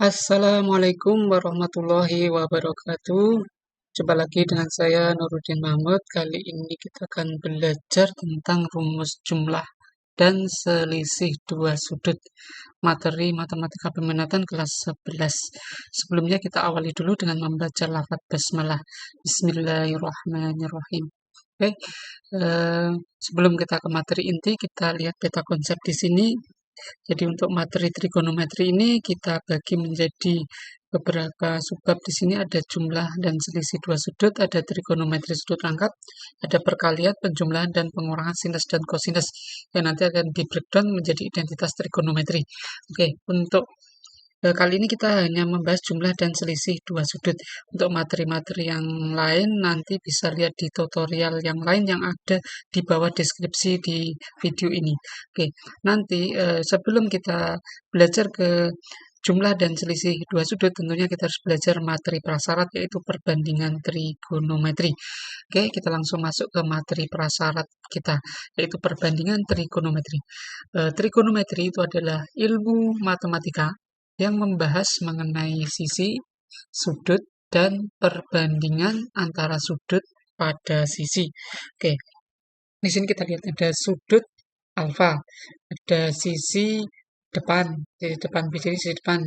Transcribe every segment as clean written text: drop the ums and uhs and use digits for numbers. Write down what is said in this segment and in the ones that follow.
Assalamualaikum warahmatullahi wabarakatuh. Jumpa lagi dengan saya Nuruddin Mahmud. Kali ini kita akan belajar tentang rumus jumlah dan selisih dua sudut materi matematika peminatan kelas 11. Sebelumnya kita awali dulu dengan membaca lafadz basmalah. Bismillahirrahmanirrahim. Oke, sebelum kita ke materi inti, kita lihat peta konsep di sini. Jadi untuk materi trigonometri ini kita bagi menjadi beberapa subbab. Di sini ada jumlah dan selisih dua sudut, ada trigonometri sudut rangkap, ada perkalian, penjumlahan dan pengurangan sinus dan kosinus yang nanti akan di breakdown menjadi identitas trigonometri. Oke, untuk kali ini kita hanya membahas jumlah dan selisih dua sudut. Untuk materi-materi yang lain nanti bisa lihat di tutorial yang lain yang ada di bawah deskripsi di video ini. Oke, nanti sebelum kita belajar ke jumlah dan selisih dua sudut, tentunya kita harus belajar materi prasyarat yaitu perbandingan trigonometri. Oke, kita langsung masuk ke materi prasyarat kita yaitu perbandingan trigonometri. Trigonometri itu adalah ilmu matematika yang membahas mengenai sisi, sudut, dan perbandingan antara sudut pada sisi. Oke, di sini kita lihat ada sudut alfa, ada sisi depan, sisi depan, sisi depan,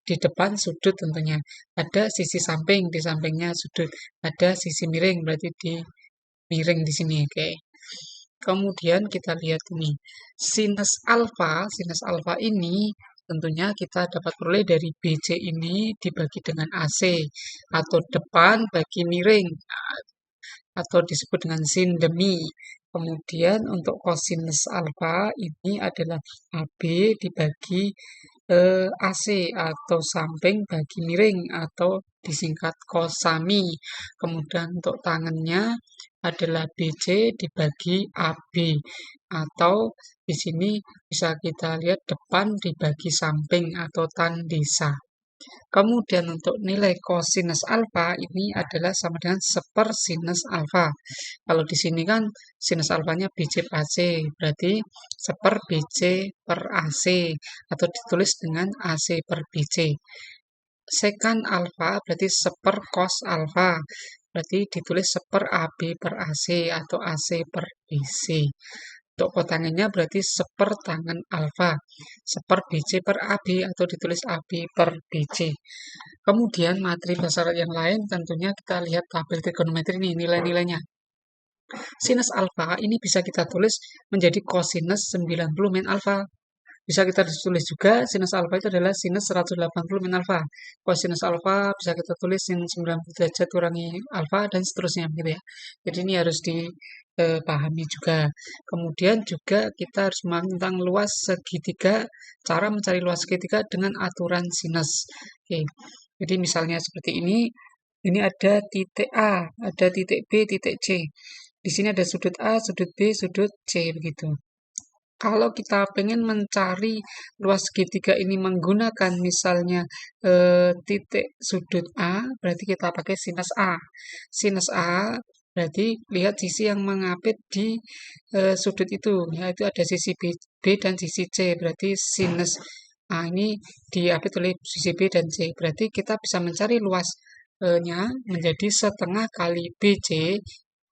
di depan sudut tentunya. Ada sisi samping, di sampingnya sudut. Ada sisi miring, berarti di miring di sini. Oke. Kemudian kita lihat ini, sinus alfa ini tentunya kita dapat peroleh dari BC ini dibagi dengan AC atau depan bagi miring atau disebut dengan sin demi. Kemudian untuk kosinus alfa ini adalah AB dibagi AC atau samping bagi miring atau disingkat kosami. Kemudian untuk tangannya adalah BC dibagi AB atau di sini bisa kita lihat depan dibagi samping atau tandesa. Kemudian untuk nilai kosinus alfa ini adalah sama dengan sepersinus alfa. Kalau di sini kan sinus alfanya BC per AC, berarti seper BC per AC atau ditulis dengan AC per BC. Sekan alfa berarti seper cos alfa, berarti ditulis seper AB per AC atau AC per BC. Untuk kotangannya berarti seper tangan alfa, seper BC per AB atau ditulis AB per BC. Kemudian materi prasyarat yang lain tentunya kita lihat tabel trigonometri ini nilai-nilainya. Sinus alfa ini bisa kita tulis menjadi kosinus 90 min alfa. Bisa kita tulis juga sinus alfa itu adalah sinus 180 min alfa. Kosinus alfa bisa kita tulis sin 90 derajat kurangi alfa dan seterusnya gitu ya. Jadi ini harus dipahami juga. Kemudian juga kita harus memahami tentang luas segitiga, cara mencari luas segitiga dengan aturan sinus. Oke. Jadi misalnya seperti ini ada titik A, ada titik B, titik C. Di sini ada sudut A, sudut B, sudut C begitu. Kalau kita pengen mencari luas segitiga ini menggunakan misalnya titik sudut A, berarti kita pakai sinus A. Sinus A berarti lihat sisi yang mengapit di sudut itu, yaitu ada sisi B dan sisi C. Berarti sinus A ini diapit oleh sisi B dan C. Berarti kita bisa mencari luasnya menjadi setengah kali BC,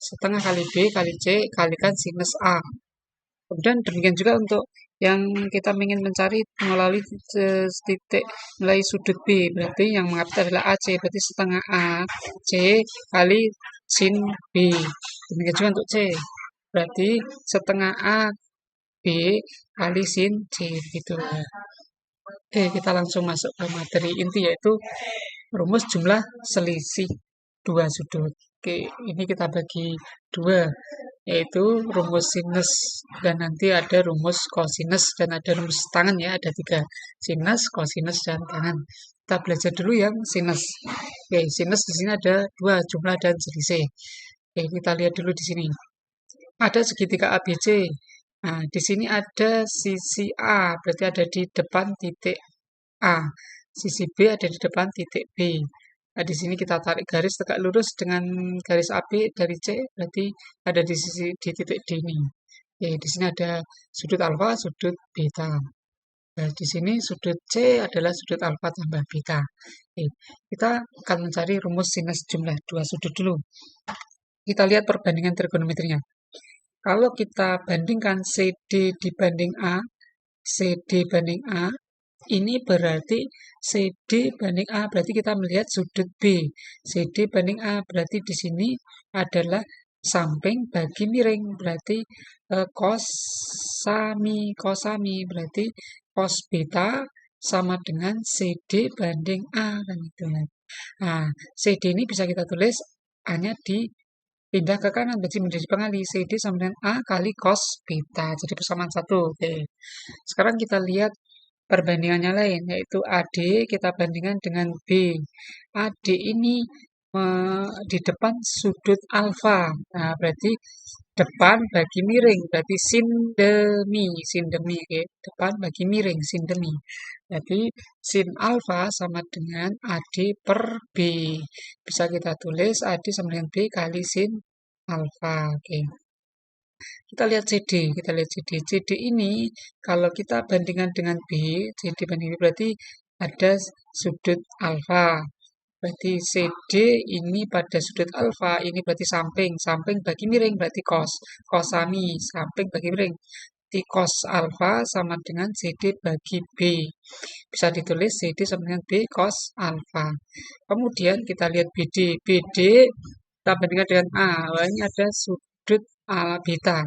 setengah kali B kali C kalikan sinus A. Kemudian demikian juga untuk yang kita ingin mencari melalui titik nilai sudut B, berarti yang mengapit adalah AC, berarti setengah AC kali sin B. Demikian juga untuk C, berarti setengah AB kali sin C gitu. Oke, kita langsung masuk ke materi inti yaitu rumus jumlah selisih dua sudut. Oke, ini kita bagi dua, yaitu rumus sinus dan nanti ada rumus kosinus dan ada rumus tangan ya, ada tiga, sinus, kosinus, dan tangan. Kita belajar dulu yang sinus. Oke, sinus di sini ada dua, jumlah dan selisih. Oke, kita lihat dulu di sini. Ada segitiga ABC. Nah, di sini ada sisi A, berarti ada di depan titik A. Sisi B ada di depan titik B. Nah, di sini kita tarik garis tegak lurus dengan garis AB dari C, berarti ada di titik D ini. Oke, di sini ada sudut alfa, sudut beta. Nah, di sini sudut C adalah sudut alfa tambah beta. Oke, kita akan mencari rumus sinus jumlah dua sudut dulu. Kita lihat perbandingan trigonometrinya. Kalau kita bandingkan CD dibanding A, CD banding A, ini berarti CD banding A, berarti kita melihat sudut B. CD banding A, berarti di sini adalah samping bagi miring, berarti kosami, berarti cos beta sama dengan CD banding A, kan gitu. Nah, CD ini bisa kita tulis hanya dipindah ke kanan, berarti menjadi pengali. CD sama dengan A kali cos beta, jadi persamaan satu. Oke. Sekarang kita lihat perbandingannya lain, yaitu AD kita bandingkan dengan B. AD ini di depan sudut alfa. Nah, berarti depan bagi miring, berarti sin demi, oke. Depan bagi miring, sin demi. Jadi sin alfa sama dengan AD per B. Bisa kita tulis AD sama dengan B kali sin alfa, oke. Kita lihat CD, kita lihat CD. CD ini kalau kita bandingkan dengan B, CD banding B berarti ada sudut alfa. Berarti CD ini pada sudut alfa, ini berarti samping. Samping bagi miring berarti cos. Kosami, samping bagi miring. Berarti cos alfa sama dengan CD bagi B. Bisa ditulis CD sama dengan B cos alfa. Kemudian kita lihat BD. BD kita bandingkan dengan A. Wah, ini ada sudut beta.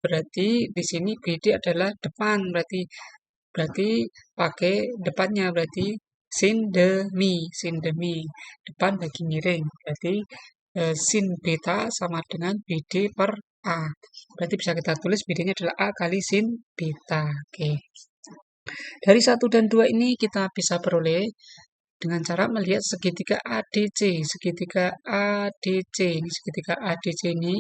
Berarti di sini BD adalah depan. Berarti pakai depannya, berarti sin demi, depan bagi miring. Berarti sin beta sama dengan BD per A. Berarti bisa kita tulis BD-nya adalah A kali sin beta. Oke. Dari 1 dan 2 ini kita bisa peroleh dengan cara melihat segitiga ADC. Segitiga ADC ini, segitiga ADC ini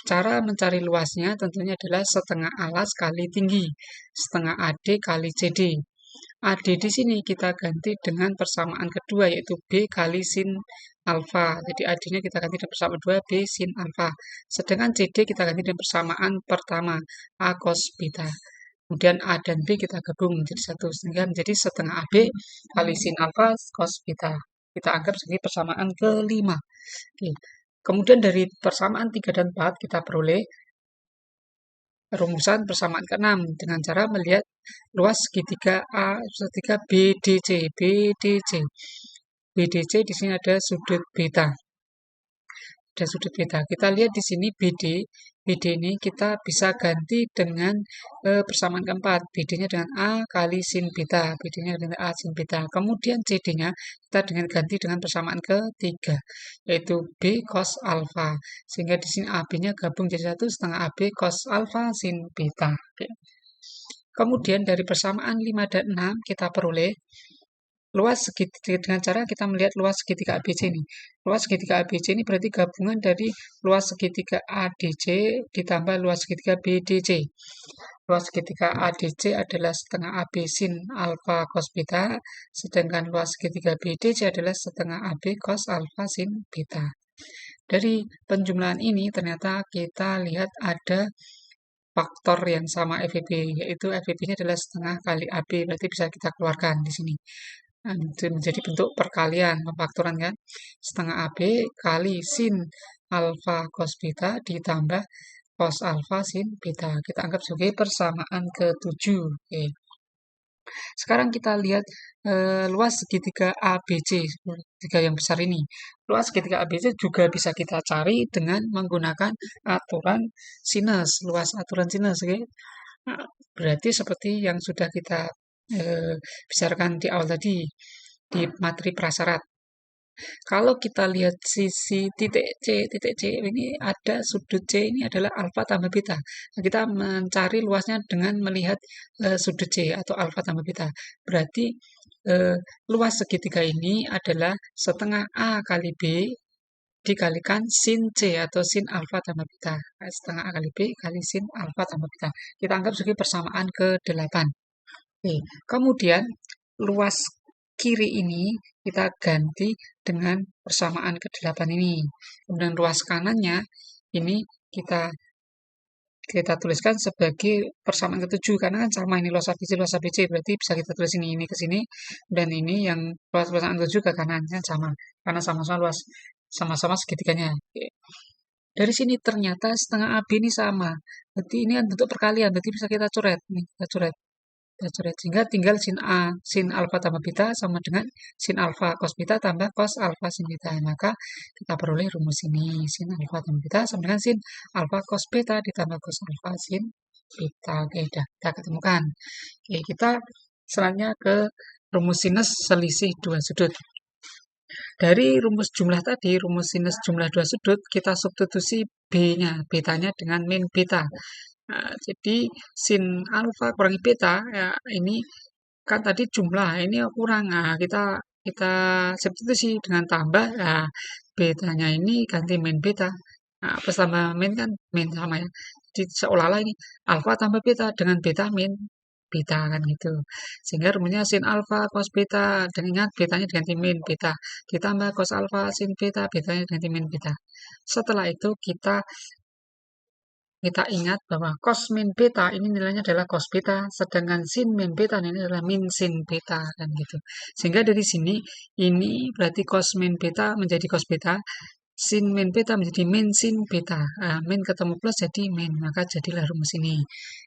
cara mencari luasnya tentunya adalah setengah alas kali tinggi, setengah AD kali CD. AD di sini kita ganti dengan persamaan kedua, yaitu B kali sin alfa. Jadi AD-nya kita ganti dengan persamaan 2 B sin alfa. Sedangkan CD kita ganti dengan persamaan pertama A cos beta. Kemudian A dan B kita gabung menjadi satu, sehingga menjadi setengah AB kali sin alfa cos beta. Kita anggap sebagai persamaan kelima. Oke. Kemudian dari persamaan 3 dan 4 kita peroleh rumusan persamaan ke-6 dengan cara melihat luas segitiga segitiga BDC. BDC. BDC di sini ada sudut beta. Ada sudut beta. Kita lihat di sini BD. BD ini kita bisa ganti dengan persamaan keempat. BD-nya dengan A kali sin beta. BD-nya dengan A sin beta. Kemudian CD-nya kita ganti dengan persamaan ketiga, yaitu B cos alfa. Sehingga di sini AB-nya gabung jadi satu setengah AB cos alfa sin beta. Oke. Kemudian dari persamaan 5 dan 6 kita peroleh luas segitiga dengan cara kita melihat luas segitiga ABC ini. Luas segitiga ABC ini berarti gabungan dari luas segitiga ADC ditambah luas segitiga BDC. Luas segitiga ADC adalah setengah AB sin alfa cos beta, sedangkan luas segitiga BDC adalah setengah AB cos alfa sin beta. Dari penjumlahan ini ternyata kita lihat ada faktor yang sama FEB, yaitu FEB-nya adalah setengah kali AB, berarti bisa kita keluarkan di sini. Nah, itu menjadi bentuk perkalian, pemfaktoran kan. Setengah AB kali sin alfa cos beta ditambah cos alfa sin beta. Kita anggap sebagai persamaan ke-7. Oke. Sekarang kita lihat luas segitiga ABC, segitiga yang besar ini. Luas segitiga ABC juga bisa kita cari dengan menggunakan aturan sinus, luas aturan sinus. Oke. Nah, berarti seperti yang sudah kita bicarakan di awal tadi di materi prasyarat. Kalau kita lihat sisi titik C ini ada sudut C ini adalah alfa tambah beta. Nah, kita mencari luasnya dengan melihat sudut C atau alfa tambah beta. Berarti luas segitiga ini adalah setengah A kali B dikalikan sin C atau sin alfa tambah beta. Setengah A kali B kali sin alfa tambah beta. Kita anggap sebagai persamaan ke-8. Oke, kemudian luas kiri ini kita ganti dengan persamaan ke-8 ini. Kemudian luas kanannya ini kita kita tuliskan sebagai persamaan ketujuh karena kan sama ini losa BC berarti bisa kita tulis ini ke sini dan ini yang persamaan ketujuh ke kanan kan sama karena sama-sama luas sama-sama segitiganya. Oke. Dari sini ternyata setengah AB ini sama. Berarti ini kan bentuk perkalian, berarti bisa kita coret nih, kita coret. Kita coret sehingga tinggal sin A, sin alfa tambah beta sama dengan sin alfa cos beta tambah cos alfa sin beta. Maka kita peroleh rumus ini, sin alfa tambah beta sama dengan sin alfa cos beta ditambah cos alfa sin beta. Oke, udah kita ketemukan. Oke, kita selanjutnya ke rumus sinus selisih dua sudut. Dari rumus jumlah tadi, rumus sinus jumlah dua sudut, kita substitusi B-nya, betanya dengan min beta. Nah, jadi sin alfa kurangi beta, ya ini kan tadi jumlah, ini kurang. Nah, kita substitusi dengan tambah, nah, betanya ini ganti min beta. Nah, plus tambah min kan min sama ya. Jadi seolah-olah ini alfa tambah beta dengan beta min beta kan gitu. Sehingga rumusnya sin alfa cos beta dan ingat betanya diganti min beta ditambah cos alfa sin beta betanya diganti min beta. Setelah itu kita ingat bahwa cos min beta ini nilainya adalah cos beta, sedangkan sin min beta ini adalah min sin beta kan gitu. Sehingga dari sini ini berarti cos min beta menjadi cos beta, sin min beta menjadi min sin beta. Nah, min ketemu plus jadi min, maka jadilah rumus ini.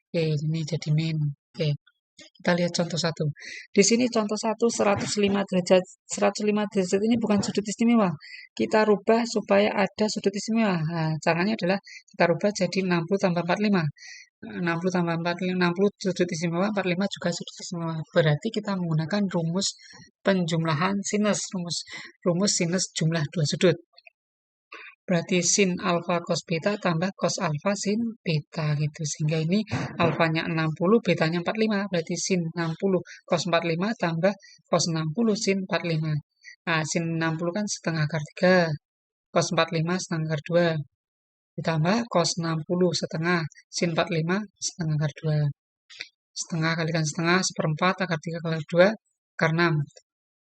Oke, ini jadi min. Oke. Kita lihat contoh satu. Di sini contoh satu 105 derajat. 105 derajat ini bukan sudut istimewa. Kita rubah supaya ada sudut istimewa. Nah, caranya adalah kita rubah jadi 60 tambah 45. 60 tambah 45, 60 sudut istimewa, 45 juga sudut istimewa. Berarti kita menggunakan rumus penjumlahan sinus, rumus sinus jumlah dua sudut. Berarti sin alfa cos beta tambah cos alfa sin beta gitu. Sehingga ini alfanya 60, betanya 45. Berarti sin 60 cos 45 tambah cos 60 sin 45. Nah, sin 60 kan setengah akar 3. Cos 45 setengah akar 2. Ditambah cos 60 setengah sin 45 setengah akar 2. Setengah kalikan setengah, seperempat akar 3 kali 2, akar 6.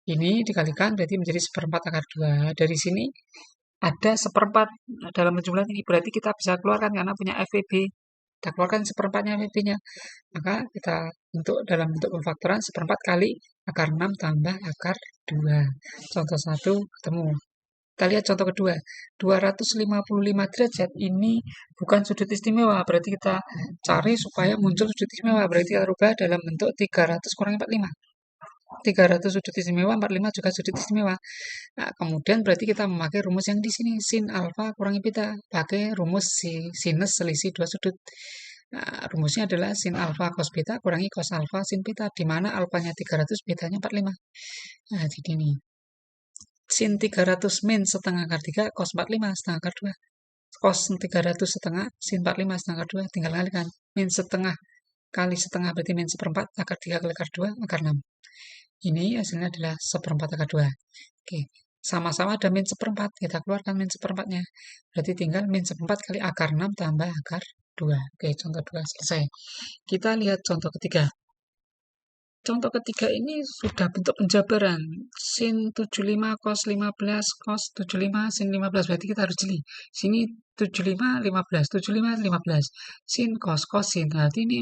Ini dikalikan berarti menjadi seperempat akar 2. Dari sini ada seperempat dalam penjumlahan ini berarti kita bisa keluarkan karena punya FVB. Kita keluarkan seperempatnya FVB-nya. Maka kita dalam bentuk pemfaktoran seperempat kali akar 6 tambah akar 2. Contoh 1 ketemu. Kita lihat contoh kedua. 255 derajat ini bukan sudut istimewa. Berarti kita cari supaya muncul sudut istimewa. Berarti kita rubah dalam bentuk 300 kurangi 45. 300 sudut istimewa, 45 juga sudut istimewa. Nah, kemudian berarti kita memakai rumus yang di sini, sin alfa kurangi beta, pakai rumus sinus selisih dua sudut. Nah, rumusnya adalah sin alfa cos beta kurangi cos alfa sin beta, di mana alfanya 300, betanya 45. Nah, jadi ini. Sin 300 min setengah akar 3, cos 45 setengah akar 2. Cos 300 setengah, sin 45 setengah akar 2, tinggal kalikan. Min setengah kali setengah berarti min seperempat, akar 3 kali akar 2, akar 6. Ini hasilnya adalah seperempat akar 2. Oke, sama-sama ada min seperempat. Kita keluarkan min seperempatnya. Berarti tinggal min seperempat kali akar 6 tambah akar 2. Oke, contoh 2 selesai. Kita lihat contoh ketiga. Contoh ketiga ini sudah bentuk penjabaran. Sin 75 cos 15 cos 75 sin 15. Berarti kita harus jeli. Sini 75 15, 75 15. Sin cos cos sin. Berarti ini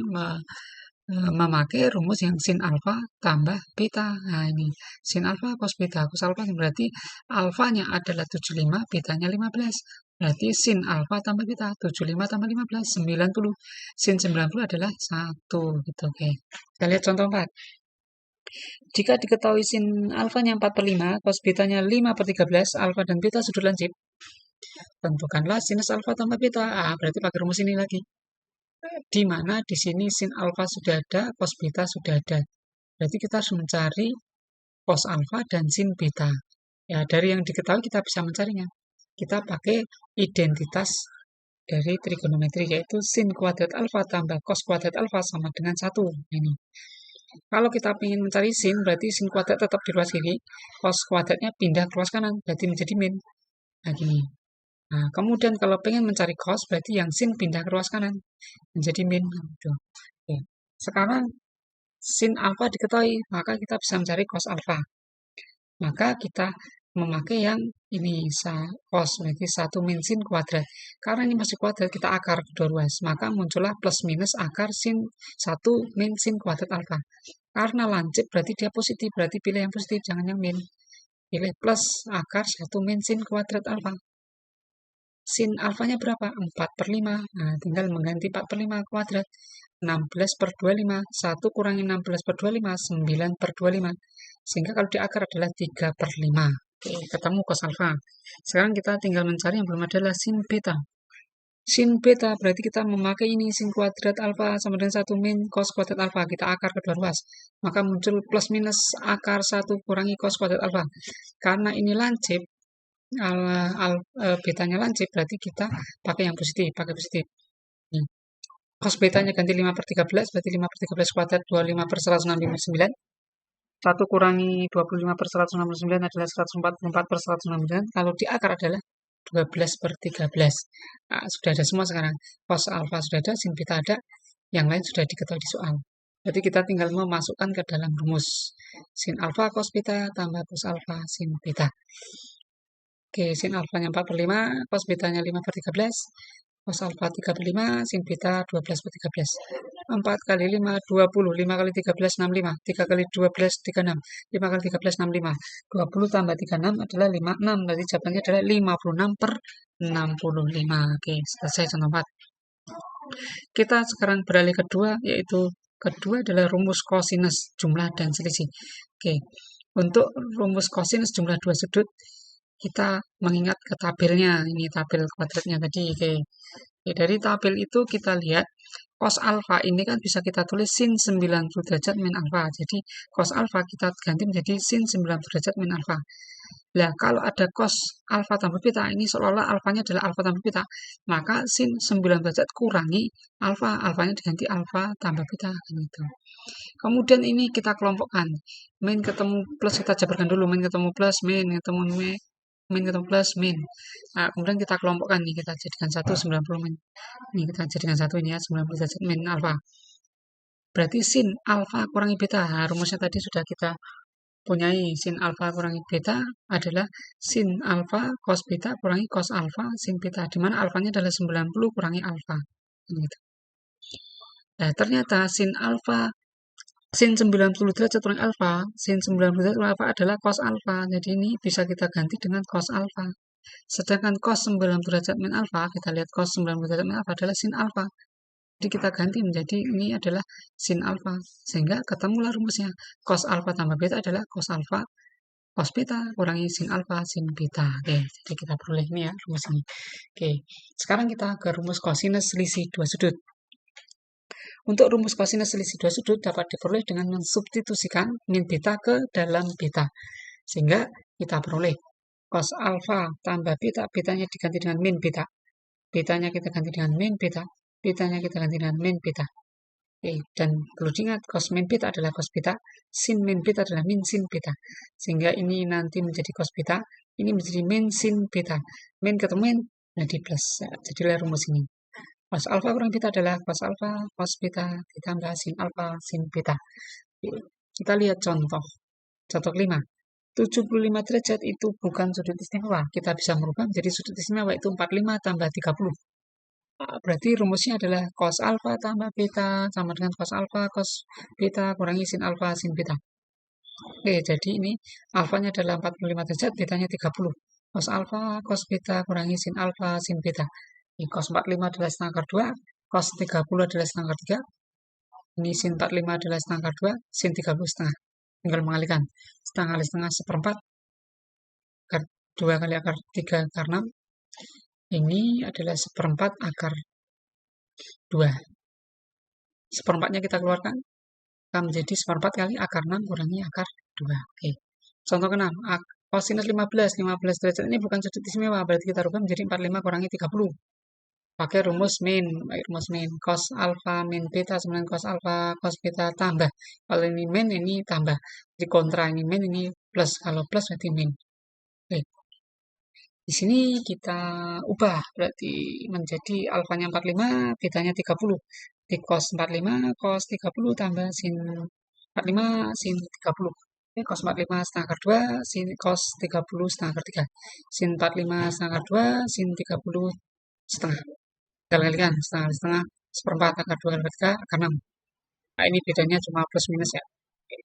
memakai rumus yang sin alfa tambah beta. Nah, ini sin alfa cos beta cos alfa berarti alfanya adalah 75, betanya 15. Berarti sin alfa tambah beta 75 tambah 15 90. Sin 90 adalah 1 gitu. Oke. Kita lihat contoh 4. Jika diketahui sin alfanya 4/5, cos betanya 5/13, alfa dan beta sudut lansip. Tentukanlah sinus alfa tambah beta. Berarti pakai rumus ini lagi. Di mana di sini sin alfa sudah ada, cos beta sudah ada. Berarti kita harus mencari cos alfa dan sin beta. Ya, dari yang diketahui kita bisa mencarinya. Kita pakai identitas dari trigonometri, yaitu sin kuadrat alfa tambah cos kuadrat alfa sama dengan 1. Ini. Kalau kita ingin mencari sin, berarti sin kuadrat tetap di ruas kiri, cos kuadratnya pindah ke ruas kanan, berarti menjadi min. Nah, gini. Nah, kemudian kalau pengen mencari cos, berarti yang sin pindah ke ruas kanan, menjadi min. Gitu. Oke. Sekarang sin alfa diketahui, maka kita bisa mencari cos alfa. Maka kita memakai yang ini cos, berarti 1 min sin kuadrat. Karena ini masih kuadrat, kita akar kedua ruas, maka muncullah plus minus akar sin 1 min sin kuadrat alfa. Karena lancip berarti dia positif, berarti pilih yang positif, jangan yang min. Pilih plus akar 1 min sin kuadrat alfa. Sin alfanya berapa? 4/5. Nah, tinggal mengganti 4/5 kuadrat. 16/25. 1 kurangi 16/25, 9/25. Sehingga kalau diakar adalah 3/5. Oke, ketemu cos alfa. Sekarang kita tinggal mencari yang belum adalah sin beta. Sin beta berarti kita memakai ini sin kuadrat alfa sama dengan 1 min cos kuadrat alfa. Kita akar kedua ruas. Maka muncul plus minus akar 1 kurangi cos kuadrat alfa. Karena ini lancip, betanya lancip, berarti kita pakai yang positif, pakai positif. Nih. Cos betanya ganti 5/13, berarti 5/13 kuadrat 25/169. 1 kurangi 25/169 adalah 144/169. Kalau di akar adalah 12/13. Nah, sudah ada semua sekarang. Cos alfa sudah ada, sin beta ada, yang lain sudah diketahui di soal. Jadi kita tinggal memasukkan ke dalam rumus. Sin alfa cos beta tambah cos alfa sin beta. Oke, sin alfanya 4/5, cos betanya 5/13, cos alfa 3/5, sin beta 12/13. 4 kali 5, 20. 5 kali 13, 65. 3 kali 12, 36. 5 kali 13, 65. 20 tambah 36 adalah 56. Berarti jawabannya adalah 56/65. Oke, selesai contoh 4. Kita sekarang beralih kedua, yaitu kedua adalah rumus kosinus jumlah dan selisih. Oke, untuk rumus kosinus jumlah dua sudut, kita mengingat ke tabelnya, ini tabel kuadratnya tadi. Oke. Oke, dari tabel itu kita lihat cos alfa ini kan bisa kita tulis sin 90 derajat min alfa. Jadi cos alfa kita ganti menjadi sin 90 derajat min alfa. Nah, kalau ada cos alfa tambah beta, ini seolah-olah alfanya adalah alfa tambah beta. Maka sin 90 derajat kurangi alfa, alfanya diganti alfa tambah beta. Gitu. Kemudian ini kita kelompokkan. Min ketemu plus, kita jabarkan dulu. Min ketemu plus, min ketemu min ketemu plus, min. Nah, kemudian kita kelompokkan nih, kita jadikan 1, 90 min. Ini kita jadikan 1 ini ya, 90 derajat min alfa. Berarti sin alfa kurangi beta. Nah, rumusnya tadi sudah kita punyai. Sin alfa kurangi beta adalah sin alfa cos beta kurangi cos alfa sin beta, di mana alfanya adalah 90 kurangi alfa. Gitu. Nah, ternyata sin 90 derajat kurangi alfa, sin 90 derajat kurangi alfa adalah cos alfa. Jadi ini bisa kita ganti dengan cos alfa. Sedangkan cos 90 derajat min alfa, kita lihat cos 90 derajat min alfa adalah sin alfa. Jadi kita ganti menjadi ini adalah sin alfa. Sehingga ketemulah rumusnya. Cos alfa tambah beta adalah cos alfa cos beta kurangi sin alfa sin beta. Oke, jadi kita peroleh ini ya rumus ini. Oke, sekarang kita ke rumus kosinus selisih dua sudut. Untuk rumus kosinus selisih dua sudut dapat diperoleh dengan mensubstitusikan min beta ke dalam beta. Sehingga kita peroleh cos alfa tambah beta, betanya diganti dengan min beta. Betanya kita ganti dengan min beta, betanya kita ganti dengan min beta. Oke, dan perlu diingat cos min beta adalah cos beta, sin min beta adalah min sin beta. Sehingga ini nanti menjadi cos beta, ini menjadi min sin beta. Min ketemu min, jadi plus. Nah, jadilah rumus ini. Cos alfa kurang beta adalah cos alfa, cos beta ditambah sin alfa, sin beta. Oke, kita lihat contoh. Contoh kelima. 75 derajat itu bukan sudut istimewa. Kita bisa merubah menjadi sudut istimewa, yaitu 45 tambah 30. Berarti rumusnya adalah cos alfa tambah beta sama dengan cos alfa cos beta kurangi sin alfa sin beta. Oke, jadi ini alfanya adalah 45 derajat, betanya 30. Cos alfa cos beta kurangi sin alfa sin beta. Ini cos 45 adalah setengah akar 2, cos 30 adalah setengah akar 3. Ini sin 45 adalah setengah akar 2, sin 30 setengah. Tinggal mengalihkan. Setengah kali setengah seperempat. Akar 2 kali akar 3 akar 6. Ini adalah seperempat akar 2. Seperempatnya kita keluarkan, akan menjadi seperempat kali akar 6 kurangi akar 2. Oke. Contoh ke-6, kosinus 15 derajat ini bukan sudut istimewa, berarti kita rubah menjadi 45 kurangi 30. Pakai rumus min, cos alfa min beta sama dengan cos alfa cos beta tambah. Kalau ini min, ini tambah. Jadi kontra, ini min, ini plus. Kalau plus berarti min. Oke. Di sini kita ubah, berarti menjadi alfanya 45, betanya 30. Di cos 45, cos 30 tambah sin 45, sin 30. Oke, cos 45 setengah akar 2, sin cos 30 setengah akar 3. Sin 45 setengah akar 2, sin 30 setengah. Kita kalikan setengah setengah seperempat akar 2 akar 3 akar 6. Nah, ini bedanya cuma plus minus ya. Oke,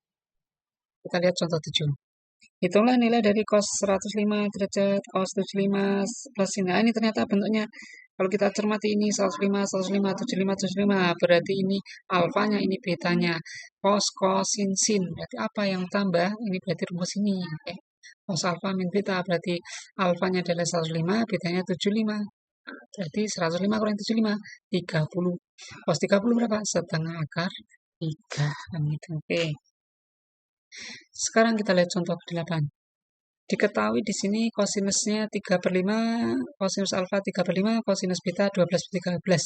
kita lihat contoh 7. Itulah nilai dari cos 105 derajat, cos 75 plus ini. Nah, ini ternyata bentuknya kalau kita cermati ini 105, 105, 75, 75, berarti ini alfanya, ini betanya. Cos, sin, sin. Berarti apa yang tambah? Ini berarti rumus ini. Oke. Cos alfa min beta, berarti alfanya adalah 105, betanya 75. Nah, berarti 105 kurang 75, 30. Cos 30 berapa? Setengah akar 3. Gitu. Oke. Sekarang kita lihat contoh ke-8. Diketahui di sini kosinusnya 3 per 5, kosinus alfa 3 per 5, kosinus beta 12 per 13.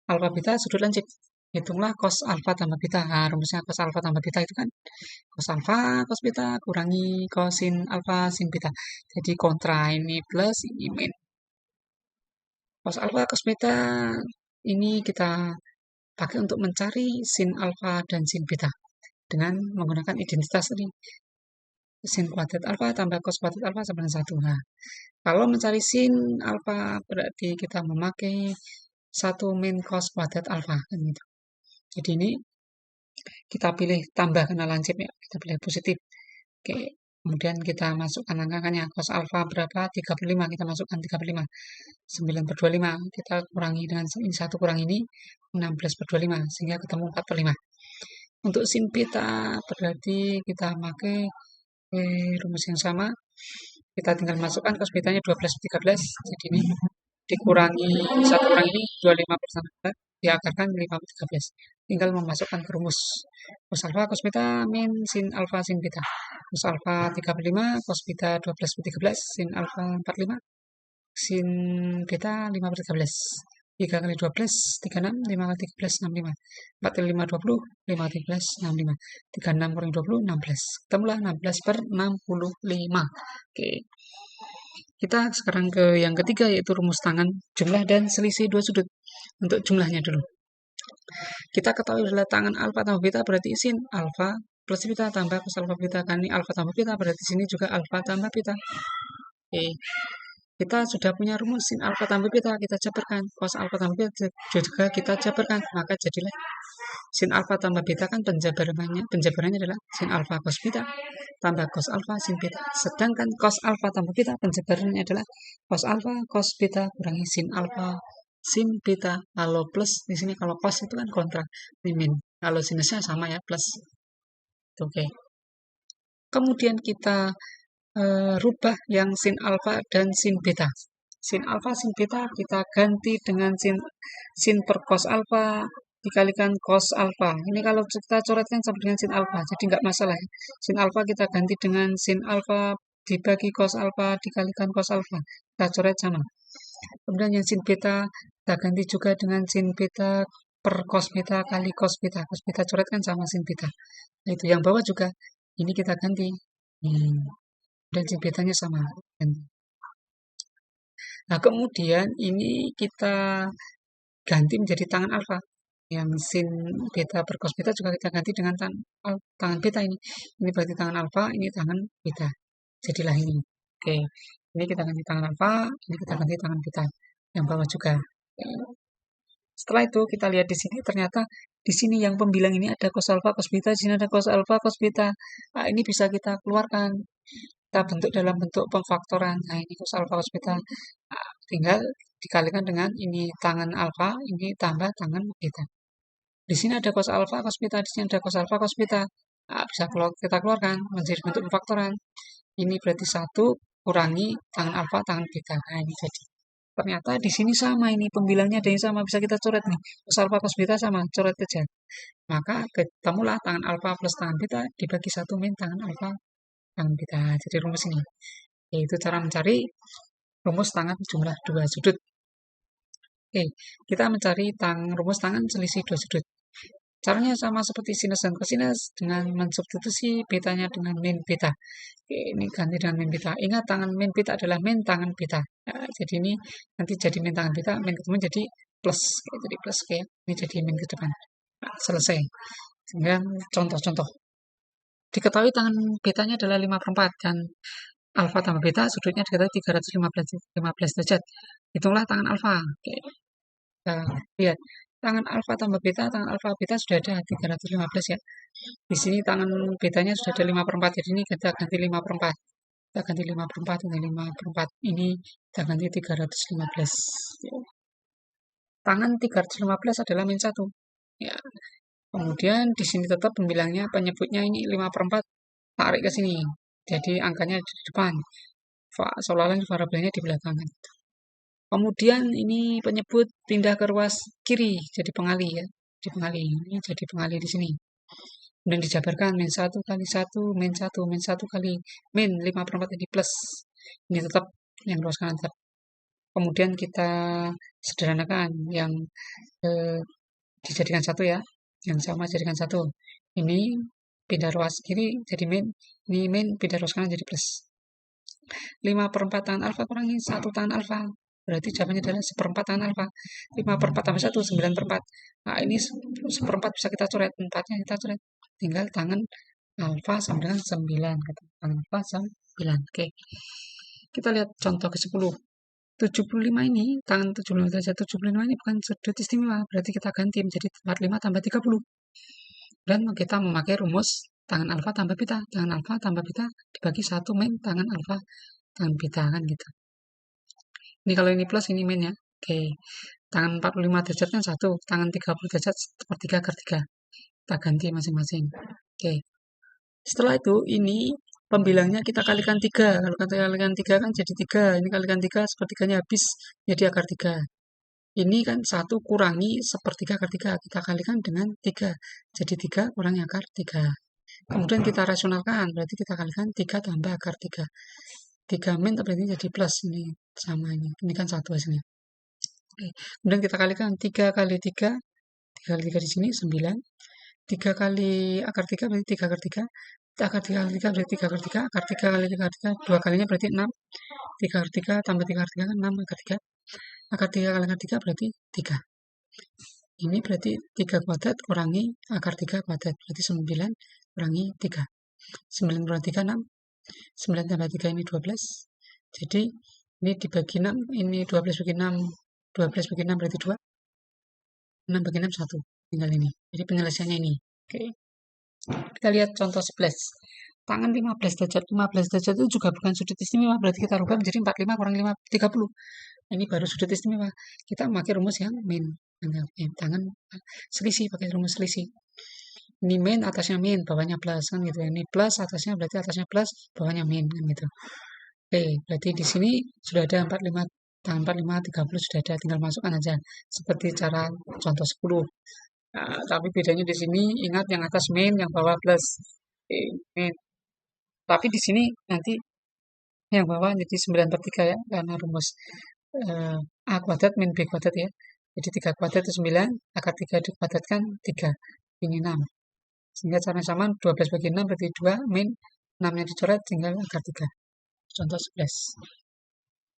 Alfa beta sudut lancip. Hitunglah cos alfa tambah beta. Nah, rumusnya cos alfa tambah beta itu kan cos alfa, cos beta kurangi kosin alfa sin beta. Jadi kontra ini plus ini min. Cos alfa, cos beta ini kita pakai untuk mencari sin alfa dan sin beta dengan menggunakan identitas tadi. Sin kuadrat alfa tambah cos kuadrat alfa sama dengan 1. Nah, kalau mencari sin alfa berarti kita memakai 1 min cos kuadrat alfa. Kan gitu. Jadi ini kita pilih tambah karena lancip ya. Kita pilih positif. Oke. Kemudian kita masukkan angka-angkanya. Cos alfa berapa? 3 per 5. Kita masukkan 3 per 5. 9 per 25. Kita kurangi dengan ini 1 kurang ini. 16 per 25. Sehingga ketemu 4 per 5. Untuk sin beta berarti kita pakai rumus yang sama. Kita tinggal masukkan cos betanya 12 per 13. Jadi ini dikurangi 1 kurang ini 25 per 1. Diakarkan 5 per 13. Tinggal memasukkan ke rumus. Cos alfa, cos beta, min sin alfa, sin beta. Cos alfa 3 per 5, cos beta 12 per 13, sin alfa 45, sin beta 5 per 13. 3 kali 12, 36, 5 kali 13, 65. 4 kali 5, 20, 5 kali 13, 65. 36 kurang 20, 16. Ketemulah 16 per 65. Oke. Kita sekarang ke yang ketiga yaitu rumus tangan jumlah dan selisih dua sudut. Untuk jumlahnya dulu. Kita ketahui adalah tangan alfa tambah beta berarti sin alfa plus beta tambah cos alfa beta. Kan ini alfa tambah beta berarti sini juga alfa tambah beta. Oke. Kita sudah punya rumus sin alfa tambah beta, kita jabarkan. Cos alfa tambah beta juga kita jabarkan. Maka jadilah sin alfa tambah beta kan penjabarannya adalah sin alfa cos beta tambah cos alfa sin beta. Sedangkan cos alfa tambah beta penjabarannya adalah cos alfa cos beta kurangi sin alfa sin beta. Kalau plus di sini kalau cos itu kan kontra min. Kalau sinusnya sama ya plus. Oke. Kemudian kita rubah yang sin alfa dan sin beta. Sin alfa, sin beta kita ganti dengan sin per cos alfa dikalikan cos alfa. Ini kalau kita coretkan sama dengan sin alfa, jadi nggak masalah ya. Sin alfa kita ganti dengan sin alfa dibagi cos alfa dikalikan cos alfa. Kita coret sama. Kemudian yang sin beta kita ganti juga dengan sin beta per cos beta kali cos beta. Cos beta coretkan sama sin beta. Nah, itu yang bawah juga ini kita ganti. Dan sin betanya sama. Nah, kemudian ini kita ganti menjadi tangan alfa. Yang sin beta per cos beta juga kita ganti dengan tangan beta ini. Ini berarti tangan alfa, ini tangan beta. Jadilah ini. Oke. Ini kita ganti tangan alfa, ini kita ganti tangan beta. Yang bawah juga. Setelah itu kita lihat di sini ternyata di sini yang pembilang ini ada cos alfa, cos beta, di sini ada cos alfa, cos beta. Nah, ini bisa kita keluarkan. Kita bentuk dalam bentuk pemfaktoran. Nah, ini cos alfa, cos beta. Nah, tinggal dikalikan dengan ini tangan alfa, ini tambah tangan beta. Di sini ada cos alfa, cos beta, di sini ada cos alfa, cos beta. Nah, bisa kita keluarkan menjadi bentuk pemfaktoran. Ini berarti 1 kurangi tangan alfa, tangan beta. Nah, ini jadi. Ternyata di sini sama ini pembilangnya ada yang sama, bisa kita coret nih. Cos alfa, cos beta sama, coret saja. Maka ketemulah tangan alfa plus tangan beta dibagi 1 min tangan alfa tangan beta. Jadi rumus ini yaitu cara mencari rumus tangan jumlah dua sudut. Oke, kita mencari rumus tangan selisih dua sudut. Caranya sama seperti sinus dan kosinus dengan mensubstitusi betanya dengan min beta. Oke, ini ganti dengan min beta. Ingat tangan min beta adalah min tangan beta. Nah, jadi ini nanti jadi min tangan beta, min ketemu jadi plus. Oke, jadi plus. Oke, ini jadi min ke depan. Nah, selesai. Sehingga contoh-contoh. diketahui tangan betanya adalah 5/4 dan alfa tambah beta sudutnya diketahui 315 derajat. Hitunglah tangan alfa. Oke. Nah, lihat. Tangan alfa beta sudah ada 315 ya. Di sini tangan betanya sudah ada 5/4. Jadi ini kita ganti 5/4. Kita ganti 5/4 dengan 5/4. Ini kita ganti 315. Tangan 315 adalah min 1. Ya. Kemudian di sini tetap pembilangnya, penyebutnya ini 5/4. Tarik ke sini. Jadi angkanya di depan. Seolah-olah variabelnya di belakang. Kemudian ini penyebut pindah ke ruas kiri, jadi pengali ya. Di pengali ini jadi pengali di sini. Kemudian dijabarkan min 1 kali 1, min 1, min 1 kali min 5/4 ini plus. Ini tetap yang ruas kanan tetap. Kemudian kita sederhanakan yang dijadikan 1 ya. Yang sama jadikan 1. Ini pindah ruas kiri jadi min, ini min pindah ruas kanan jadi plus. 5/4 tangan alfa kurangi 1 tangan alfa. Berarti jawabannya adalah 1/4 tangan alfa. 5/4 tambah 1, 9/4. Nah, ini 1/4 bisa kita coret. 4-nya kita coret. Tinggal tangan alfa sama dengan 9. Tangan alfa sama 9. Oke. Kita lihat contoh ke-10. 75 ini, tangan 75 derajat 75 ini bukan sudut istimewa. Berarti kita ganti menjadi 45 tambah 30. Dan kita memakai rumus tangan alfa tambah beta. Tangan alfa tambah beta dibagi 1 min tangan alfa tangan beta kan gitu. Ini kalau ini plus, ini min ya. Oke. Tangan 45 derajat kan 1. Tangan 30 derajat sepertiga akar 3. Kita ganti masing-masing. Oke. Setelah itu, ini pembilangnya kita kalikan 3. Kalau kita kalikan 3 kan jadi 3. Ini kalikan 3, sepertiganya habis jadi akar 3. Ini kan 1 kurangi sepertiga akar 3. Kita kalikan dengan 3. Jadi 3 kurangi akar 3. Kemudian kita rasionalkan. Berarti kita kalikan 3 tambah akar 3. 3 min berarti jadi plus. Ini sama ini. Ini kan 1 hasilnya. Oke. Kemudian kita kalikan 3 kali 3. 3 kali 3 di sini 9. 3 kali akar 3 berarti 3 akar 3. Akar 3 kali 3 berarti 3 akar 3. Akar 3 kali 3 akar 3. 2 kalinya berarti 6. 3 akar 3 tambah 3 akar 3 kan 6 akar 3. Akar 3 kali akar 3 berarti 3. Ini berarti 3 kuadrat kurangi akar 3 kuadrat. Berarti 9 kurangi 3. 9 kurangi 3, 6. 9 tambah 3 ini 12. Jadi ini dibagi 6. Ini 12 bagi 6. 12 bagi 6 berarti 2. 6 bagi 6, 1. Tinggal ini. Jadi penyelesaiannya ini. Oke. Kita lihat contoh 11. Tangan 15 derajat. 15 derajat itu juga bukan sudut istimewa. Berarti kita rubah menjadi 45 kurang 5, 30. Ini baru sudut istimewa. Kita memakai rumus yang min. Tangan selisih, pakai rumus selisih. Ini min, atasnya min, bawahnya plus kan gitu. Ini plus, atasnya berarti atasnya plus, bawahnya min kan gitu. Oke, berarti di sini sudah ada 45, tangan 45, 30 sudah ada, tinggal masukkan aja. Seperti cara contoh 10. Nah, tapi bedanya di sini ingat yang atas min, yang bawah plus. Oke, min. Tapi di sini nanti yang bawah jadi 9/3 ya, karena rumus A kuadrat min B kuadrat ya. Jadi 3 kuadrat itu 9, akar 3 dikuadratkan 3, ini 6. Sehingga cara sama 12 bagi 6 berarti 2, min 6-nya dicoret tinggal akar 3. Contoh 11.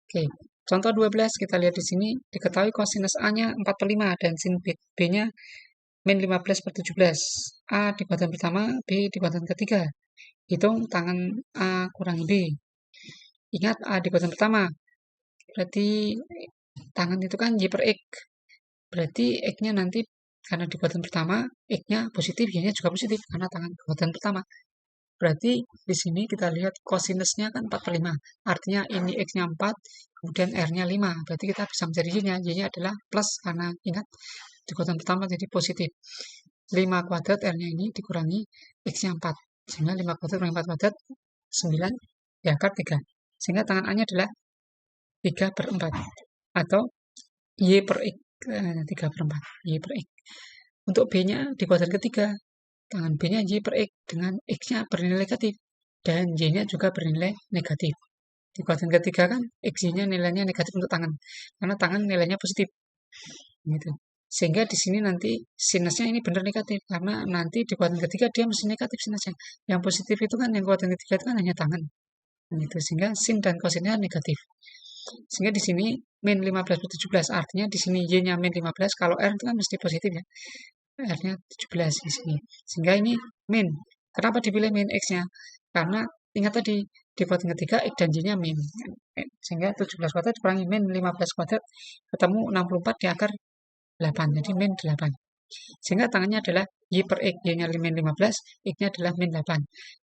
Oke, contoh 12 kita lihat di sini diketahui kosinus A-nya 4/5 dan sin B-nya min 15/17. A di kuadran pertama, B di kuadran ketiga. Hitung tangan A kurangi B. Ingat A di kuadran pertama. Berarti tangan itu kan Y per X. Berarti X-nya nanti karena di kuadran pertama, X-nya positif, Y-nya juga positif karena tangan kuadran pertama. Berarti di sini kita lihat kosinusnya kan 4/5. Artinya ini X-nya 4, kemudian R-nya 5. Berarti kita bisa mencari Y-nya. Y-nya adalah plus karena ingat di kuadran pertama jadi positif. 5 kuadrat R-nya ini dikurangi X-nya 4. Sehingga 5 kuadrat kurangi 4 kuadrat 9 di akar 3. Sehingga tangan A-nya adalah 3/4. Atau Y per X. 3/4. Y per X. Untuk B-nya di kuadran ketiga. Tangan B-nya Y per X dengan X-nya bernilai negatif. Dan Y-nya juga bernilai negatif. Di kuadran ketiga kan X-nya nilainya negatif untuk tangan. Karena tangan nilainya positif. Gitu. Sehingga di sini nanti sinusnya ini benar negatif. Karena nanti di kuadran ketiga dia mesti negatif sinusnya. Yang positif itu kan, yang kuadran ketiga itu kan hanya tangan. Gitu. Sehingga sin dan kosinnya negatif. Sehingga di sini min 15/17. Artinya di sini Y-nya min 15. Kalau R itu kan mesti positif ya. R-nya 17 di sini. Sehingga ini min. Kenapa dipilih min X-nya? Karena ingat tadi, di kuadrat ketiga X dan Y-nya min. Sehingga 17 kuadrat dikurangi min 15 kuadrat, ketemu 64 di akar 8. Jadi min 8. Sehingga tangannya adalah Y per X. Y-nya min 15, X-nya adalah min 8.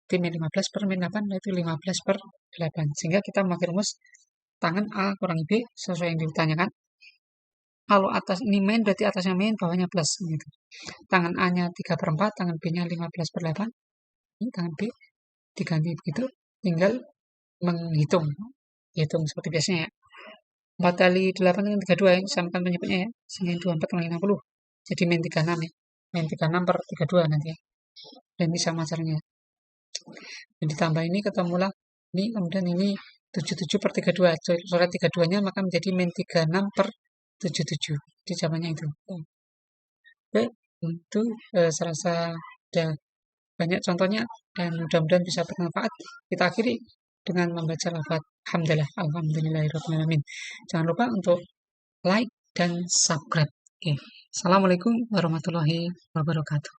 Jadi min 15 per min 8, yaitu 15 per 8. Sehingga kita memakai rumus tangan A kurangi B sesuai yang ditanyakan. Kalau atas ini min, berarti atasnya min, bawahnya plus. Gitu. Tangan A-nya 3 per 4, tangan B-nya 15 per 8. Ini tangan B diganti begitu, tinggal menghitung. Hitung seperti biasanya ya. 4 kali 8 dengan 32 yang samakan penyebutnya ya. Sehingga 24 kali 60. Jadi min 36 ya. Min 36 per 32 nanti ya. Dan ini sama caranya. Dan ditambah ini ketemulah ini, kemudian ini 77 per 32. Coret 32-nya maka menjadi min 36 per 77. Jadi jawabannya itu. Oke, itu saya rasa ada banyak contohnya dan mudah-mudahan bisa bermanfaat. Kita akhiri dengan membaca lafaz alhamdulillah, alhamdulillahirrahmanirrahim. Jangan lupa untuk like dan subscribe. Oke. Assalamualaikum warahmatullahi wabarakatuh.